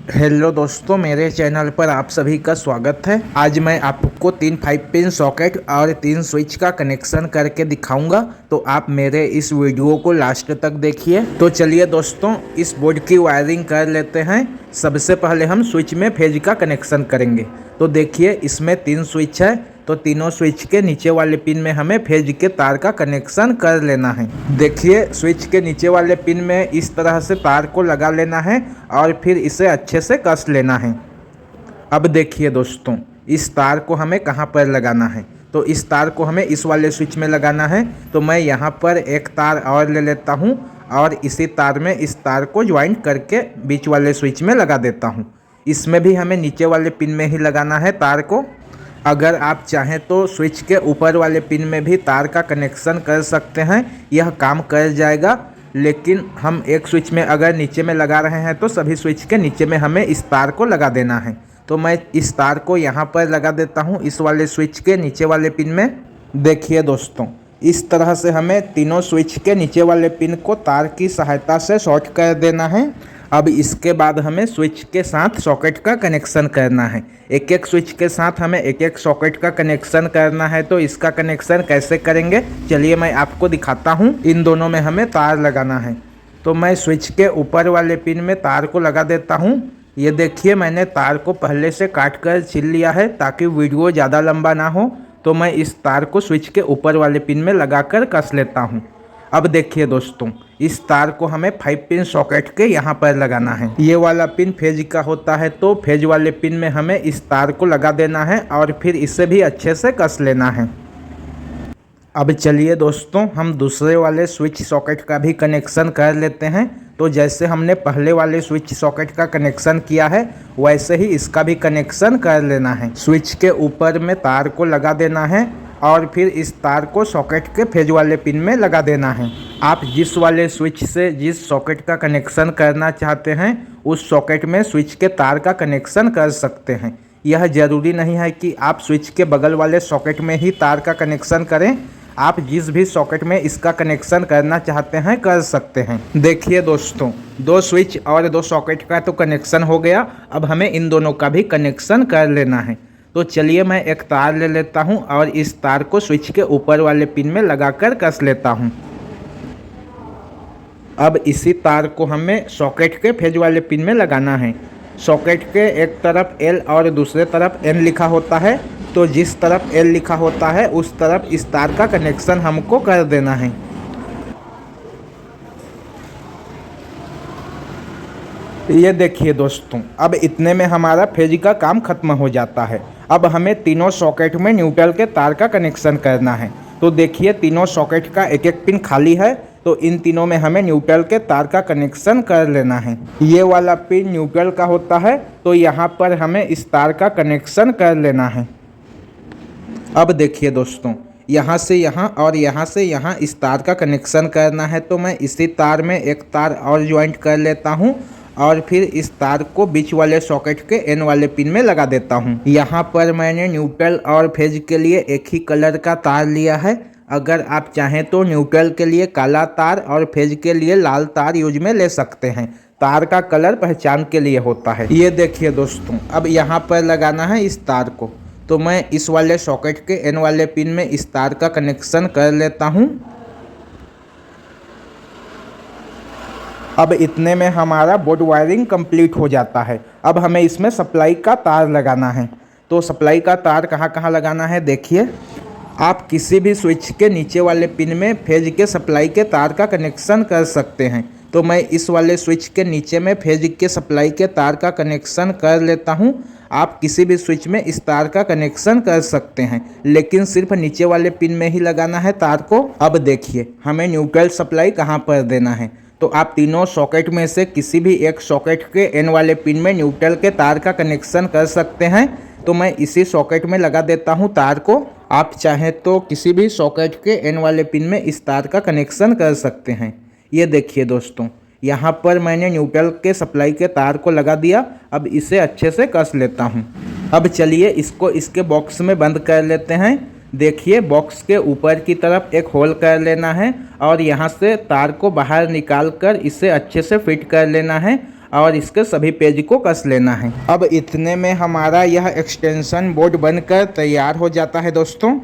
Hello दोस्तों, मेरे channel पर आप सभी का स्वागत है। आज मैं आपको 3 5 पिन सॉकेट और 3 स्विच का कनेक्शन करके दिखाऊंगा, तो आप मेरे इस वीडियो को लास्ट तक देखिए। तो चलिए दोस्तों, इस बोर्ड की वायरिंग कर लेते हैं। सबसे पहले हम स्विच में फेज का कनेक्शन करेंगे। तो देखिए, इसमें 3 स्विच है, तो तीनों स्विच के नीचे वाले पिन में हमें फेज के तार का कनेक्शन कर लेना है। देखिए, स्विच के नीचे वाले पिन में इस तरह से तार को लगा लेना है और फिर इसे अच्छे से कस लेना है। अब देखिए दोस्तों, इस तार को हमें कहाँ पर लगाना है। तो इस तार को हमें इस वाले स्विच में लगाना है। तो मैं यहाँ पर एक तार और ले लेता हूँ और इसी तार में इस तार को ज्वाइंट करके बीच वाले स्विच में लगा देता हूँ। इसमें भी हमें नीचे वाले पिन में ही लगाना है तार को। अगर आप चाहें तो स्विच के ऊपर वाले पिन में भी तार का कनेक्शन कर सकते हैं, यह काम कर जाएगा। लेकिन हम एक स्विच में अगर नीचे में लगा रहे हैं तो सभी स्विच के नीचे में हमें इस तार को लगा देना है। तो मैं इस तार को यहाँ पर लगा देता हूँ, इस वाले स्विच के नीचे वाले पिन में। देखिए दोस्तों, इस तरह से हमें तीनों स्विच के नीचे वाले पिन को तार की सहायता से शॉर्ट कर देना है। अब इसके बाद हमें स्विच के साथ सॉकेट का कनेक्शन करना है। एक एक स्विच के साथ हमें एक एक सॉकेट का कनेक्शन करना है। तो इसका कनेक्शन कैसे करेंगे, चलिए मैं आपको दिखाता हूँ। इन दोनों में हमें तार लगाना है। तो मैं स्विच के ऊपर वाले पिन में तार को लगा देता हूँ। ये देखिए, मैंने तार को पहले से काट कर छील लिया है ताकि वीडियो ज़्यादा लंबा ना हो। तो मैं इस तार को स्विच के ऊपर वाले पिन में लगाकर कस लेता हूँ। अब देखिए दोस्तों, इस तार को हमें 5 पिन सॉकेट के यहाँ पर लगाना है। ये वाला पिन फेज का होता है, तो फेज वाले पिन में हमें इस तार को लगा देना है और फिर इसे भी अच्छे से कस लेना है। अब चलिए दोस्तों, हम दूसरे वाले स्विच सॉकेट का भी कनेक्शन कर लेते हैं। तो जैसे हमने पहले वाले स्विच सॉकेट का कनेक्शन किया है, वैसे ही इसका भी कनेक्शन कर लेना है। स्विच के ऊपर में तार को लगा देना है और फिर इस तार को सॉकेट के फेज वाले पिन में लगा देना है। आप जिस वाले स्विच से जिस सॉकेट का कनेक्शन करना चाहते हैं, उस सॉकेट में स्विच के तार का कनेक्शन कर सकते हैं। यह ज़रूरी नहीं है कि आप स्विच के बगल वाले सॉकेट में ही तार का कनेक्शन करें। आप जिस भी सॉकेट में इसका कनेक्शन करना चाहते हैं कर सकते हैं। देखिए दोस्तों, 2 स्विच और 2 सॉकेट का तो कनेक्शन हो गया। अब हमें इन दोनों का भी कनेक्शन कर लेना है। तो चलिए, मैं एक तार ले लेता हूं और इस तार को स्विच के ऊपर वाले पिन में लगाकर कस लेता हूं। अब इसी तार को हमें सॉकेट के फेज वाले पिन में लगाना है। सॉकेट के एक तरफ L और दूसरे तरफ N लिखा होता है, तो जिस तरफ L लिखा होता है उस तरफ इस तार का कनेक्शन हमको कर देना है। ये देखिए दोस्तों, अब इतने में हमारा फेज का काम खत्म हो जाता है। अब हमें तीनों सॉकेट में न्यूट्रल के तार का कनेक्शन करना है। तो देखिए, तीनों सॉकेट का एक एक पिन खाली है, तो इन तीनों में हमें न्यूट्रल के तार का कनेक्शन कर लेना है। ये वाला पिन न्यूट्रल का होता है, तो यहाँ पर हमें इस तार का कनेक्शन कर लेना है। अब देखिए दोस्तों, यहाँ से यहाँ और यहाँ से यहाँ इस तार का कनेक्शन करना है। तो मैं इसी तार में एक तार और ज्वाइंट कर लेता हूँ और फिर इस तार को बीच वाले सॉकेट के N वाले पिन में लगा देता हूँ। यहाँ पर मैंने न्यूट्रल और फेज के लिए एक ही कलर का तार लिया है। अगर आप चाहें तो न्यूट्रल के लिए काला तार और फेज के लिए लाल तार यूज में ले सकते हैं। तार का कलर पहचान के लिए होता है। ये देखिए दोस्तों, अब यहाँ पर लगाना है इस तार को। तो मैं इस वाले सॉकेट के N वाले पिन में इस तार का कनेक्शन कर लेता हूँ। अब इतने में हमारा बोर्ड वायरिंग कंप्लीट हो जाता है। अब हमें इसमें सप्लाई का तार लगाना है। तो सप्लाई का तार कहाँ कहाँ लगाना है, देखिए। आप किसी भी स्विच के नीचे वाले पिन में फेज के सप्लाई के तार का कनेक्शन कर सकते हैं। तो मैं इस वाले स्विच के नीचे में फेज के सप्लाई के तार का कनेक्शन कर लेता हूं। आप किसी भी स्विच में इस तार का कनेक्शन कर सकते हैं, लेकिन सिर्फ नीचे वाले पिन में ही लगाना है तार को। अब देखिए, हमें न्यूट्रल सप्लाई कहां पर देना है। तो आप तीनों सॉकेट में से किसी भी एक सॉकेट के N वाले पिन में न्यूट्रल के तार का कनेक्शन कर सकते हैं। तो मैं इसी सॉकेट में लगा देता हूं तार को। आप चाहें तो किसी भी सॉकेट के N वाले पिन में इस तार का कनेक्शन कर सकते हैं। ये देखिए दोस्तों, यहाँ पर मैंने न्यूट्रल के सप्लाई के तार को लगा दिया। अब इसे अच्छे से कस लेता हूँ। अब चलिए, इसको इसके बॉक्स में बंद कर लेते हैं। देखिए, बॉक्स के ऊपर की तरफ एक होल कर लेना है और यहाँ से तार को बाहर निकाल कर इसे अच्छे से फिट कर लेना है और इसके सभी पेज को कस लेना है। अब इतने में हमारा यह एक्सटेंशन बोर्ड बनकर तैयार हो जाता है दोस्तों।